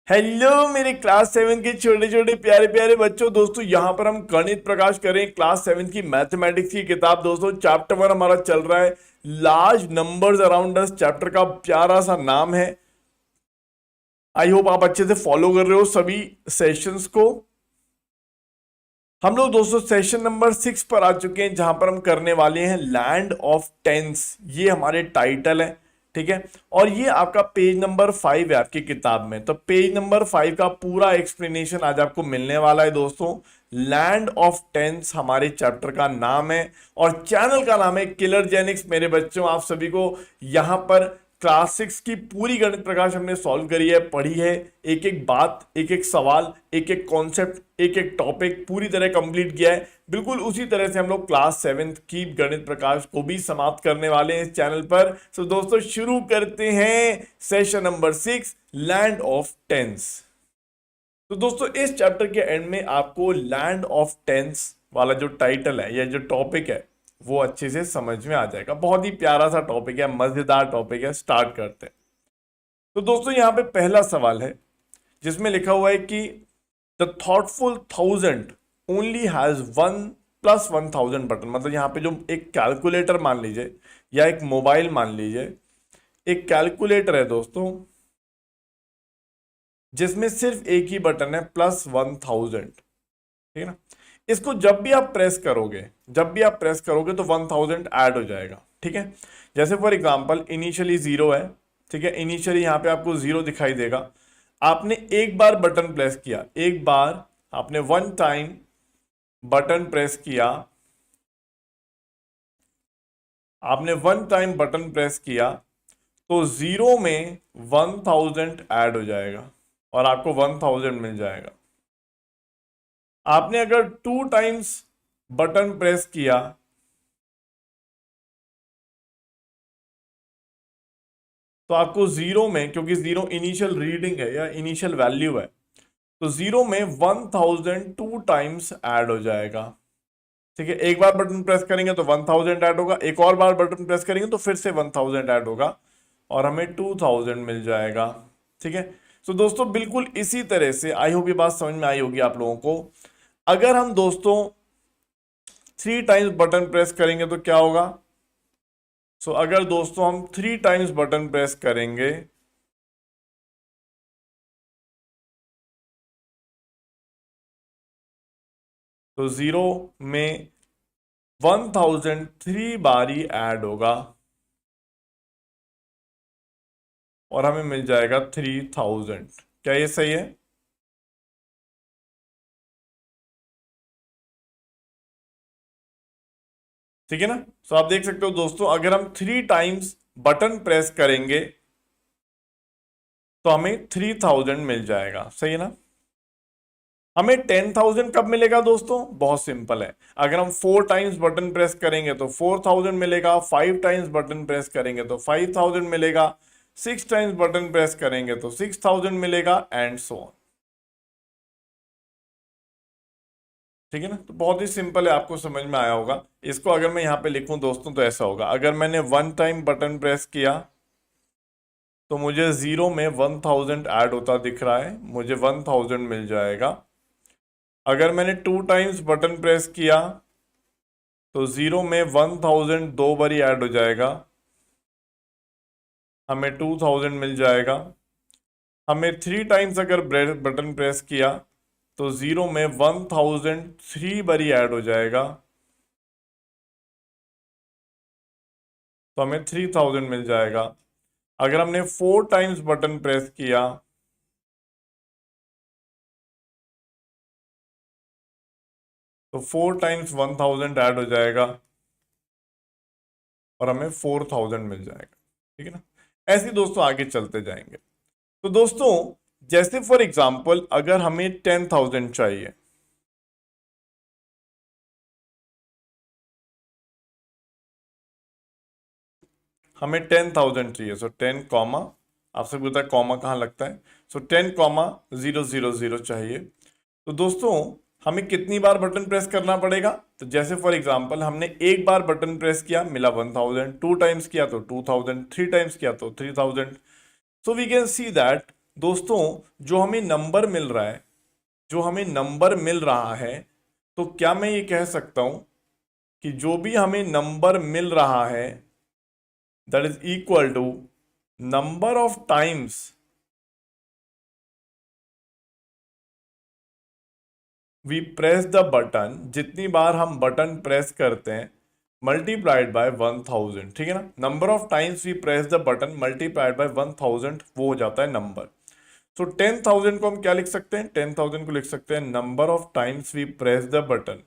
Hello मेरे class 7 के छोटे छोटे प्यारे प्यारे बच्चों। दोस्तों यहाँ पर हम गणित प्रकाश करें क्लास 7 की मैथमेटिक्स की किताब। दोस्तों चैप्टर 1 हमारा चल रहा है large numbers around us. Chapter का प्यारा सा नाम है। आई होप आप अच्छे से फॉलो कर रहे हो सभी सेशंस को। हम लोग दोस्तों सेशन नंबर 6 पर आ चुके हैं, जहां पर हम करने वाले हैं लैंड ऑफ टेंस। ये हमारे टाइटल है, ठीक है। और ये आपका पेज नंबर 5 है आपकी किताब में। तो पेज नंबर 5 का पूरा एक्सप्लेनेशन आज आपको मिलने वाला है दोस्तों। लैंड ऑफ टेंस हमारे चैप्टर का नाम है और चैनल का नाम है किलर जेनिक्स। मेरे बच्चों, आप सभी को यहां पर क्लास 6 की पूरी गणित प्रकाश हमने सॉल्व करी है, पढ़ी है। एक एक बात, एक एक सवाल, एक एक कॉन्सेप्ट, एक एक टॉपिक पूरी तरह कंप्लीट किया है। बिल्कुल उसी तरह से हम लोग क्लास 7 की गणित प्रकाश को भी समाप्त करने वाले हैं इस चैनल पर। तो दोस्तों शुरू करते हैं session number 6 land of tense. तो दोस्तों इस चैप्टर के एंड में आपको लैंड ऑफ टेंस वाला जो टाइटल है या जो टॉपिक है वो अच्छे से समझ में आ जाएगा। बहुत ही प्यारा सा टॉपिक है, मजेदार टॉपिक है। स्टार्ट करते हैं। तो दोस्तों यहाँ पे पहला सवाल है जिसमें लिखा हुआ है कि the thoughtful 1000 only has 1+1000 button. मतलब यहाँ पे जो एक कैलकुलेटर मान लीजिए या एक मोबाइल मान लीजिए, एक कैलकुलेटर है दोस्तों जिसमें सिर्फ एक ही बटन है +1000, ठीक है ना। इसको जब भी आप प्रेस करोगे तो 1000 ऐड हो जाएगा, ठीक है। जैसे फॉर एग्जांपल इनिशियली 0 है, ठीक है। इनिशियली यहां पे आपको 0 दिखाई देगा। आपने एक बार बटन प्रेस किया, एक बार आपने वन टाइम बटन प्रेस किया, आपने वन टाइम बटन प्रेस किया तो 0 में 1000 ऐड हो जाएगा और आपको 1000 मिल जाएगा। आपने अगर 2 टाइम्स बटन प्रेस किया तो आपको 0 में, क्योंकि 0 इनिशियल रीडिंग है या इनिशियल वैल्यू है, तो 0 में 1000 2 टाइम्स ऐड हो जाएगा, ठीक है। एक बार बटन प्रेस करेंगे तो 1000 ऐड होगा, एक और बार बटन प्रेस करेंगे तो फिर से 1000 ऐड होगा और हमें 2000 मिल जाएगा, ठीक है। तो दोस्तों बिल्कुल इसी तरह से, आई होप ये बात समझ में आई होगी आप लोगों को। अगर हम दोस्तों 3 टाइम्स बटन प्रेस करेंगे तो क्या होगा। अगर दोस्तों हम 3 टाइम्स बटन प्रेस करेंगे तो 0 में 1000 3 बारी ऐड होगा और हमें मिल जाएगा 3000। क्या ये सही है? ठीक है ना। आप देख सकते हो दोस्तों, अगर हम 3 टाइम्स बटन प्रेस करेंगे तो हमें 3000 मिल जाएगा, सही है ना। हमें 10,000 कब मिलेगा दोस्तों? बहुत सिंपल है। अगर हम 4 टाइम्स बटन प्रेस करेंगे तो 4000 मिलेगा, 5 टाइम्स बटन प्रेस करेंगे तो 5000 मिलेगा, 6 टाइम्स बटन प्रेस करेंगे तो 6000 मिलेगा एंड सो ऑन, ठीक है ना। तो बहुत ही सिंपल है, आपको समझ में आया होगा। इसको अगर मैं यहाँ पे लिखूं दोस्तों तो ऐसा होगा, अगर मैंने 1 टाइम बटन प्रेस किया तो मुझे 0 में 1000 ऐड होता दिख रहा है, मुझे 1000 मिल जाएगा। अगर मैंने 2 टाइम्स बटन प्रेस किया तो 0 में 1000 दो बारी ऐड हो जाएगा, हमें 2000 मिल जाएगा। हमें 3 टाइम्स अगर बटन प्रेस किया तो 0 में 1000 3 बारी ऐड हो जाएगा, तो हमें 3000 मिल जाएगा। अगर हमने 4 टाइम्स बटन प्रेस किया तो 4 टाइम्स 1000 ऐड हो जाएगा और हमें 4000 मिल जाएगा, ठीक है ना। ऐसे ही दोस्तों आगे चलते जाएंगे। तो दोस्तों जैसे फॉर एग्जांपल अगर हमें 10,000 चाहिए, हमें 10,000 चाहिए। 10 कॉमा, आपसे पूछता है कॉमा कहाँ लगता है। 10,000 चाहिए। तो दोस्तों हमें कितनी बार बटन प्रेस करना पड़ेगा? तो जैसे फॉर एग्जांपल हमने एक बार बटन प्रेस किया, मिला 1000, 2 टाइम्स किया तो 2000, 3 टाइम्स किया तो 3000। So we can see that दोस्तों जो हमें नंबर मिल रहा है, जो हमें नंबर मिल रहा है, तो क्या मैं ये कह सकता हूं कि जो भी हमें नंबर मिल रहा है that is equal to number of times we press the button, जितनी बार हम बटन प्रेस करते हैं, मल्टीप्लाइड बाय 1000, ठीक है ना। Number of times we press the button multiplied by 1000, वो हो जाता है नंबर। तो 10,000 को हम क्या लिख सकते हैं, 10,000 को लिख सकते हैं number of times we press the button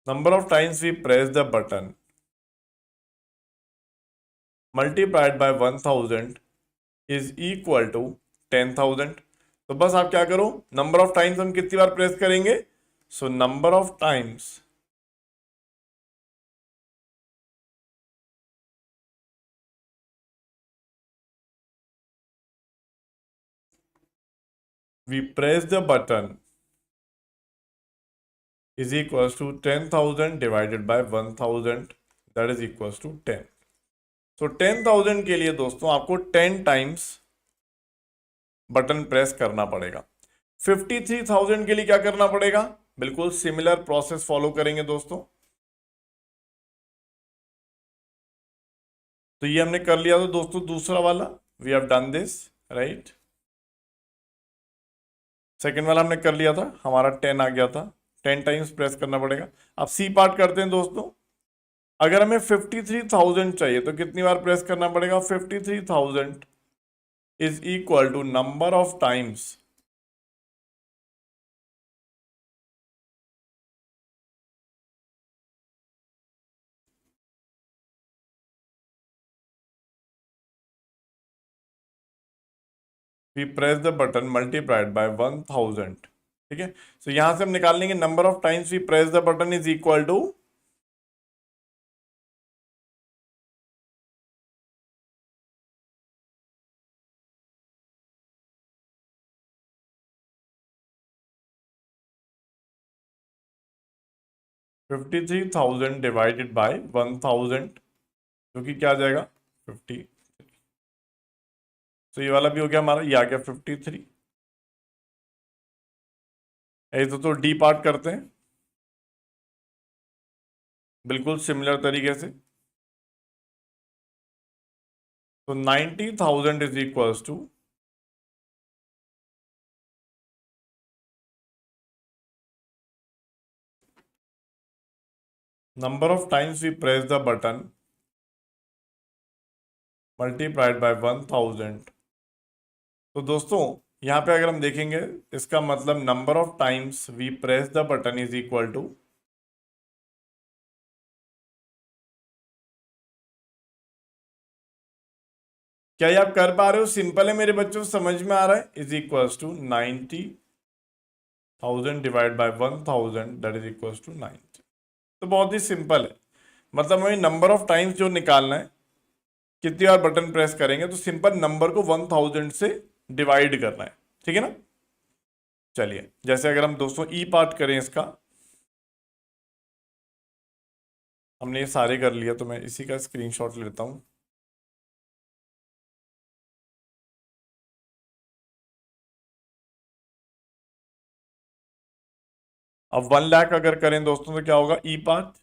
number of times we press the button multiplied by 1000 is equal to 10,000। तो बस आप क्या करो, नंबर ऑफ टाइम्स हम कितनी बार प्रेस करेंगे, so number of times we press the button is equals to 10,000 divided by 1000, that is equals to 10। तो 10,000 के लिए दोस्तों आपको 10 टाइम्स बटन प्रेस करना पड़ेगा। 53,000 के लिए क्या करना पड़ेगा, बिल्कुल सिमिलर प्रोसेस फॉलो करेंगे दोस्तों। तो ये हमने कर लिया। तो दोस्तों दूसरा वाला we have done this, right. Second वाला हमने कर लिया था, हमारा 10 आ गया था, 10 टाइम्स प्रेस करना पड़ेगा। अब सी पार्ट करते हैं दोस्तों। अगर हमें 53,000 चाहिए तो कितनी बार प्रेस करना पड़ेगा, 53,000 is equal to number of times we press the button multiplied by 1000, ठीक है। तो यहां से हम निकाल लेंगे number of times we press the button is equal to, $53,000 divided by 1000, जो कि क्या आ जाएगा 50। तो ये वाला भी हो गया हमारा, ये आ गया 53। ऐसे तो डी पार्ट करते हैं बिल्कुल सिमिलर तरीके से। तो 90,000 is equals to number of times we press the button multiplied by 1000। तो दोस्तों यहाँ पे अगर हम देखेंगे, इसका मतलब number of times we press the button is equal to, क्या ये आप कर पा रहे हो, सिंपल है मेरे बच्चों, समझ में आ रहा है, is equals to 90,000 divide by 1000, that is equals to 90। तो बहुत ही सिंपल है, मतलब हमें नंबर ऑफ टाइम्स जो निकालना है, कितनी बार बटन प्रेस करेंगे, तो सिंपल नंबर को 1000 से डिवाइड करना है, ठीक है ना। चलिए जैसे अगर हम दोस्तों ई पार्ट करें इसका, हमने ये सारे कर लिया, तो मैं इसी का स्क्रीनशॉट लेता हूं। अब 1 लाख अगर करें दोस्तों तो क्या होगा, ई पार्ट।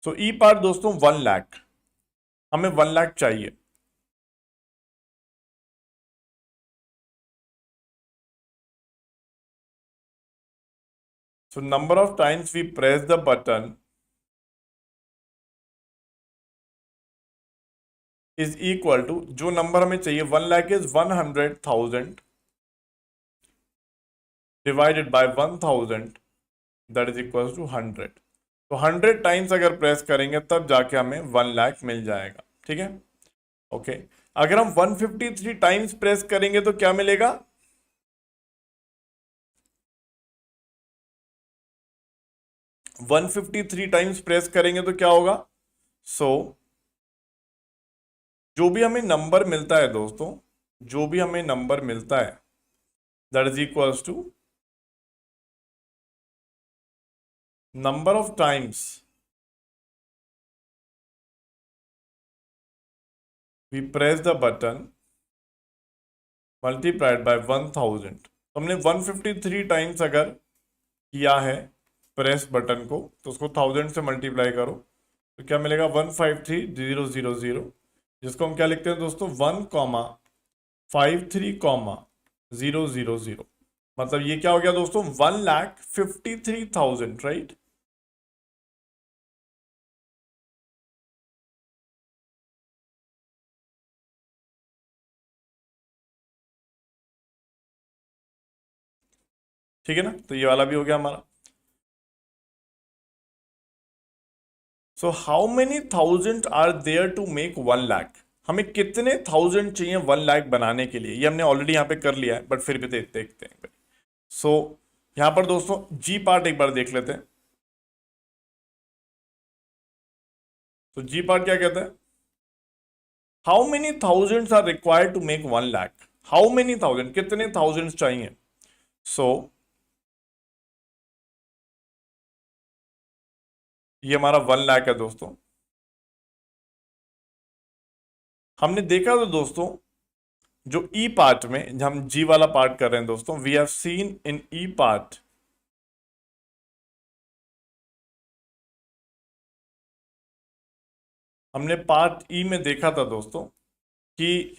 तो ई पार्ट दोस्तों 1 लाख, हमें 1 लाख चाहिए। So number of times we press the button is equal to, जो नंबर हमें चाहिए 1 lakh is 100,000 divided by 1000, that is equal to 100। तो 100 टाइम्स अगर प्रेस करेंगे तब जाके हमें 1 लाख मिल जाएगा, ठीक है। ओके, अगर हम 153 टाइम्स प्रेस करेंगे तो क्या मिलेगा, 153 टाइम्स प्रेस करेंगे तो क्या होगा, सो जो भी हमें नंबर मिलता है दोस्तों, जो भी हमें नंबर मिलता है, that is equals to number of times we press the button multiplied by 1000, तो हमने 153 टाइम्स अगर किया है प्रेस बटन को, तो उसको 1000 से मल्टीप्लाई करो, तो क्या मिलेगा 153000, जिसको हम क्या लिखते हैं दोस्तों 1,53,000। मतलब ये क्या हो गया दोस्तों 1,53,000, राइट। ठीक है ना, तो ये वाला भी हो गया हमारा। So how many thousand are there to make 1 lakh, हमें कितने थाउजेंड चाहिए 1 लाख बनाने के लिए, ये हमने ऑलरेडी यहाँ पे कर लिया है, बट फिर भी देखते हैं। सो यहाँ पर दोस्तों जी पार्ट एक बार देख लेते हैं। तो जी पार्ट क्या कहता है, how many thousands are required to make 1 lakh, how many thousand, कितने थाउजेंड्स चाहिए। सो ये हमारा 1 लाख है दोस्तों। हमने देखा तो दोस्तों जो ई पार्ट में, हम जी वाला पार्ट कर रहे हैं दोस्तों, we have seen in E part हमने पार्ट ई में देखा था दोस्तों कि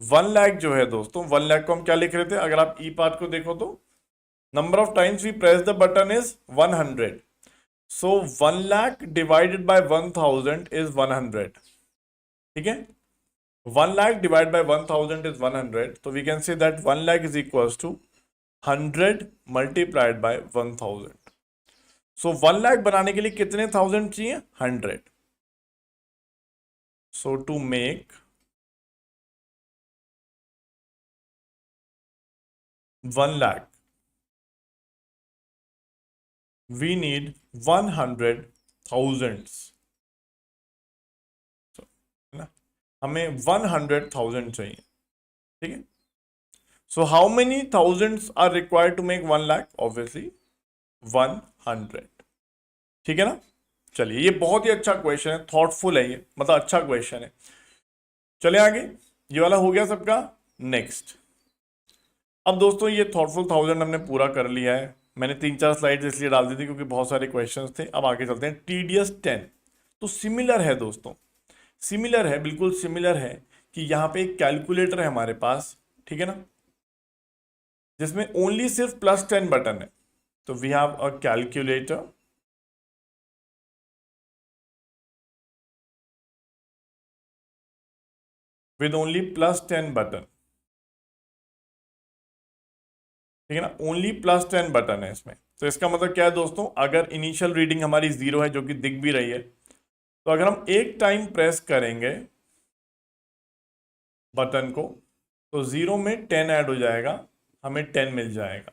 1 लाख जो है दोस्तों, 1 लाख को हम क्या लिख रहे थे, अगर आप ई पार्ट को देखो तो number of times we press the button is 100। So 1 lakh divided by 1000 is 100, ठीक है। 1 लाख डिवाइड बाय 1000 इज 100, तो we can say that 1 lakh is equals to 100 multiplied by 1000। So 1 lakh बनाने के लिए कितने थाउजेंड चाहिए, 100। So to make 1 lakh we need 100,000, है ना, हमें 100,000 चाहिए, ठीक है। So how many thousands are required to make 1 lakh, obviously 100, ठीक है ना। चलिए ये बहुत ही अच्छा क्वेश्चन है, थॉटफुल है ये, मतलब अच्छा क्वेश्चन है। चले आगे, ये वाला हो गया सबका। नेक्स्ट, अब दोस्तों ये थॉटफुल 1000 हमने पूरा कर लिया है, मैंने 3-4 स्लाइड्स इसलिए डाल दी थी क्योंकि बहुत सारे क्वेश्चंस थे। अब आगे चलते हैं, TDS 10, तो सिमिलर है दोस्तों, सिमिलर है, बिल्कुल सिमिलर है कि यहाँ पे एक कैलकुलेटर है हमारे पास, ठीक है ना, जिसमें ओनली सिर्फ +10 बटन है। तो we have a calculator with only +10 button, ठीक है ना, ओनली +10 बटन है इसमें। तो इसका मतलब क्या है दोस्तों, अगर इनिशियल रीडिंग हमारी 0 है, जो कि दिख भी रही है, तो अगर हम एक टाइम प्रेस करेंगे बटन को, तो 0 में 10 ऐड हो जाएगा, हमें 10 मिल जाएगा।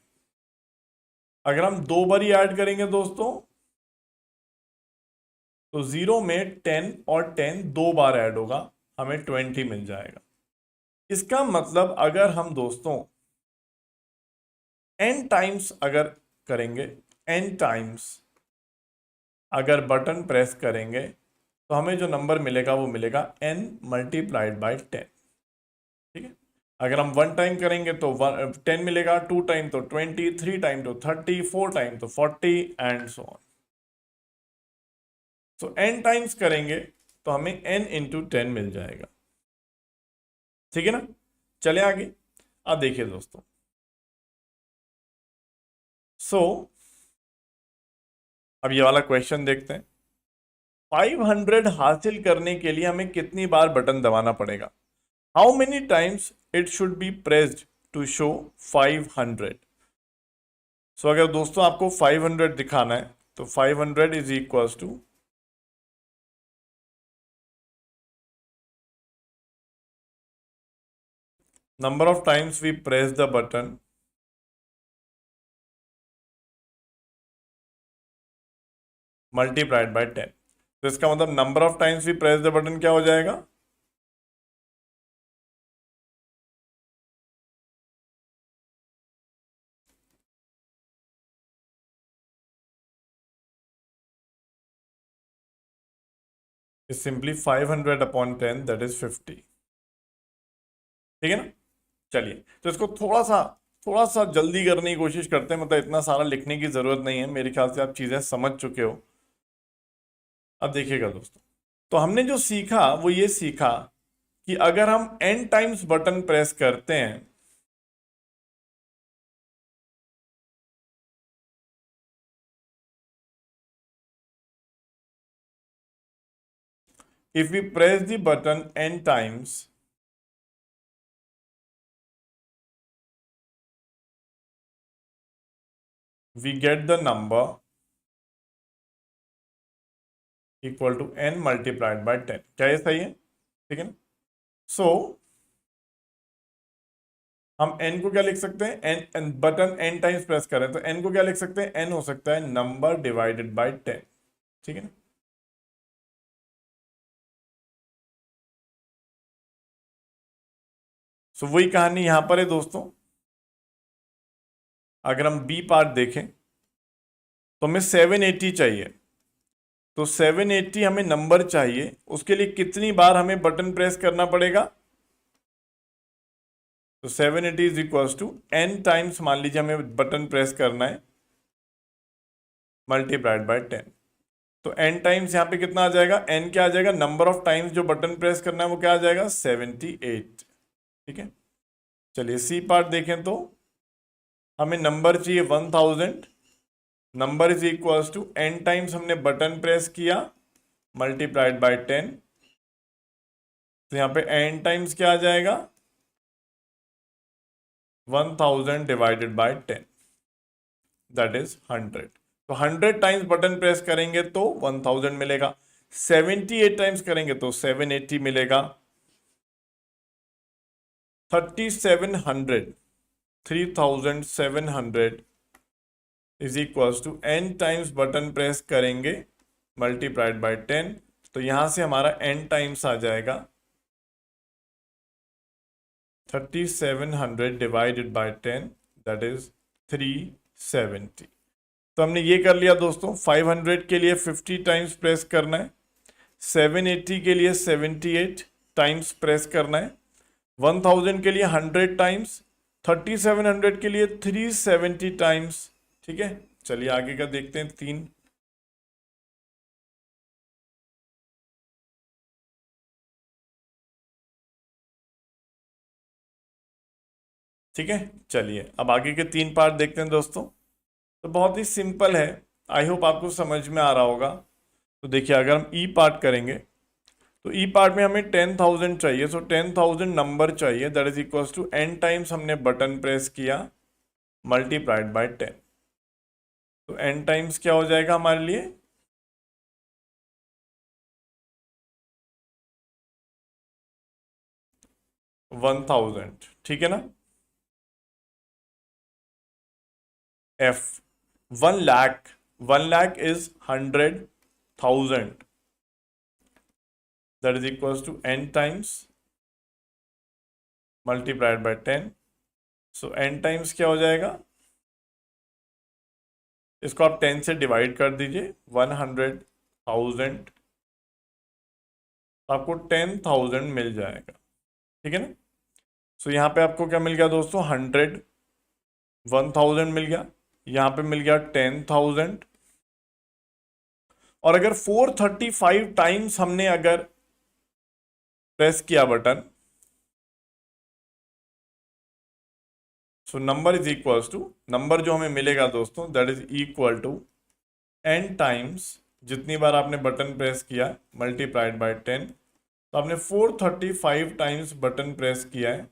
अगर हम 2 बार ही ऐड करेंगे दोस्तों, तो 0 में 10 और 10 2 बार ऐड होगा, हमें 20 मिल जाएगा। इसका मतलब अगर हम दोस्तों n टाइम्स अगर करेंगे, n टाइम्स अगर बटन प्रेस करेंगे, तो हमें जो नंबर मिलेगा वो मिलेगा n मल्टीप्लाइड बाय 10, ठीक है। अगर हम 1 टाइम करेंगे तो 10 मिलेगा, 2 टाइम तो 20, 3 टाइम तो 30, 4 टाइम तो 40 एंड सो ऑन। तो n टाइम्स करेंगे तो हमें n इंटू 10 मिल जाएगा, ठीक है ना। चले आगे, अब देखिए दोस्तों, अब ये वाला क्वेश्चन देखते हैं। 500 हासिल करने के लिए हमें कितनी बार बटन दबाना पड़ेगा, how many times it should be pressed to show 500। So अगर दोस्तों आपको 500 दिखाना है, तो 500 is equals to number of times we press the button multiplied by 10। तो इसका मतलब number of times we press the button क्या हो जाएगा, is simply 500 upon 10, that is 50। ठीक है ना। चलिए, तो इसको थोड़ा सा जल्दी करने की कोशिश करते हैं, मतलब इतना सारा लिखने की जरूरत नहीं है, मेरे ख्याल से आप चीजें समझ चुके हो। अब देखिएगा दोस्तों, तो हमने जो सीखा वो ये सीखा कि अगर हम n टाइम्स बटन प्रेस करते हैं, if we press the button n times, we get the number equal to n multiplied by 10। क्या ये सही है? ठीक है ना। सो हम n को क्या लिख सकते हैं, n button n times press करें तो n को क्या लिख सकते हैं, n हो सकता है नंबर डिवाइडेड बाय 10। ठीक है ना। सो वही कहानी यहां पर है दोस्तों। अगर हम बी पार्ट देखें तो हमें 780 चाहिए, तो 780 हमें नंबर चाहिए, उसके लिए कितनी बार हमें बटन प्रेस करना पड़ेगा? तो 780 is equal to n times, मान लीजिए हमें बटन प्रेस करना है, मल्टीप्लाइड बाय 10। तो n टाइम्स यहाँ पे कितना आ जाएगा, n क्या आ जाएगा, नंबर ऑफ टाइम्स जो बटन प्रेस करना है वो क्या आ जाएगा, 78। ठीक है। चलिए सी पार्ट देखें तो हमें नंबर चाहिए 1000, number is equal to n times हमने बटन प्रेस किया मल्टीप्लाइड बाय 10। तो यहाँ पे n टाइम्स क्या आ जाएगा, 1000 डिवाइडेड बाय 10, दैट इज 100। तो 100 टाइम्स बटन प्रेस करेंगे तो 1000 मिलेगा, 78 टाइम्स करेंगे तो 780 मिलेगा, 3700 3700 is equal to n times button press करेंगे मल्टीप्लाइड बाय 10। तो यहां से हमारा n टाइम्स आ जाएगा 3700 डिवाइडेड बाय 10, दैट इज 370। तो हमने ये कर लिया दोस्तों। 500 के लिए 50 टाइम्स प्रेस करना है, 780 के लिए 78 टाइम्स प्रेस करना है, 1000 के लिए 100 टाइम्स, 3700 के लिए 370 टाइम्स। ठीक है। चलिए आगे का देखते हैं। 3, ठीक है। चलिए अब आगे के 3 पार्ट देखते हैं दोस्तों। तो बहुत ही सिंपल है, आई होप आपको समझ में आ रहा होगा। तो देखिए अगर हम ई पार्ट करेंगे तो ई पार्ट में हमें 10,000 चाहिए, सो 10,000 नंबर चाहिए, that is equal to n times हमने बटन प्रेस किया मल्टीप्लाइड बाय 10। तो n टाइम्स क्या हो जाएगा हमारे लिए, 1000। ठीक है ना। f 1 lakh, 1 lakh is 100,000, that is equal to n times multiplied by 10। So n times क्या हो जाएगा, इसको आप 10 से डिवाइड कर दीजिए, 100,000, आपको 10,000 मिल जाएगा। ठीक है ना। सो यहाँ पे आपको क्या मिल गया दोस्तों, 100, 1000 मिल गया, यहाँ पे मिल गया 10,000। और अगर 435 टाइम्स हमने अगर प्रेस किया button, so number is equal to, number जो हमें मिलेगा दोस्तों that is equal to n times, जितनी बार आपने बटन प्रेस किया मल्टीप्लाइड बाय 10। तो आपने 435 टाइम्स बटन प्रेस किया है,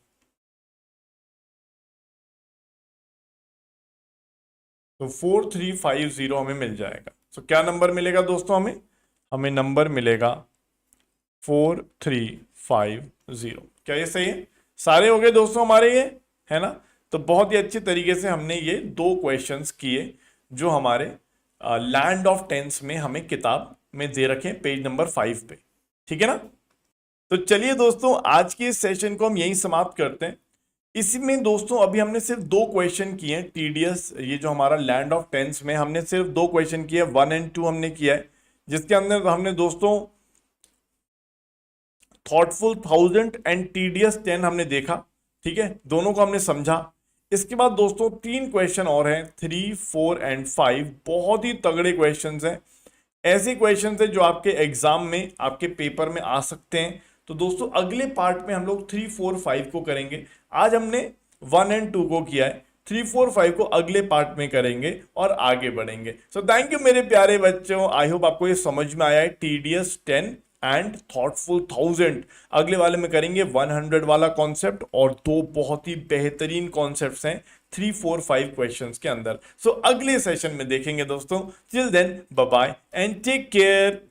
तो 4350 हमें मिल जाएगा। तो क्या नंबर मिलेगा दोस्तों हमें, हमें नंबर मिलेगा 4350। क्या ये सही है? सारे हो गए दोस्तों हमारे ये, है ना। तो बहुत ही अच्छे तरीके से हमने ये 2 क्वेश्चंस किए जो हमारे लैंड ऑफ टेंस में हमें किताब में दे रखे पेज नंबर 5 पे। ठीक है ना। तो चलिए दोस्तों आज के इस सेशन को हम यहीं समाप्त करते हैं। इसमें दोस्तों अभी हमने सिर्फ 2 क्वेश्चन किए हैं टीडीएस, ये जो हमारा लैंड ऑफ टेंस में हमने सिर्फ 2 क्वेश्चन किए, 1 और 2 हमने किया है, जिसके अंदर हमने दोस्तों थॉटफुल 1000 एंड टीडीएस 10 हमने देखा। ठीक है, दोनों को हमने समझा। इसके बाद दोस्तों 3 क्वेश्चन और हैं, 3, 4 एंड 5, बहुत ही तगड़े क्वेश्चंस हैं। ऐसे क्वेश्चंस हैं जो आपके एग्जाम में, आपके पेपर में आ सकते हैं। तो दोस्तों अगले पार्ट में हम लोग 3, 4, 5 को करेंगे। आज हमने 1 एंड 2 को किया है, 3, 4, 5 को अगले पार्ट में करेंगे और आगे बढ़ेंगे। सो थैंक यू मेरे प्यारे बच्चों, आई होप आपको ये समझ में आया है। टीडीएस 10 एंड थॉटफुल 1000, अगले वाले में करेंगे 100 वाला कॉन्सेप्ट, और 2 बहुत ही बेहतरीन कॉन्सेप्ट्स हैं 3, 4, 5 क्वेश्चंस के अंदर। सो अगले सेशन में देखेंगे दोस्तों। Till then bye bye and take care.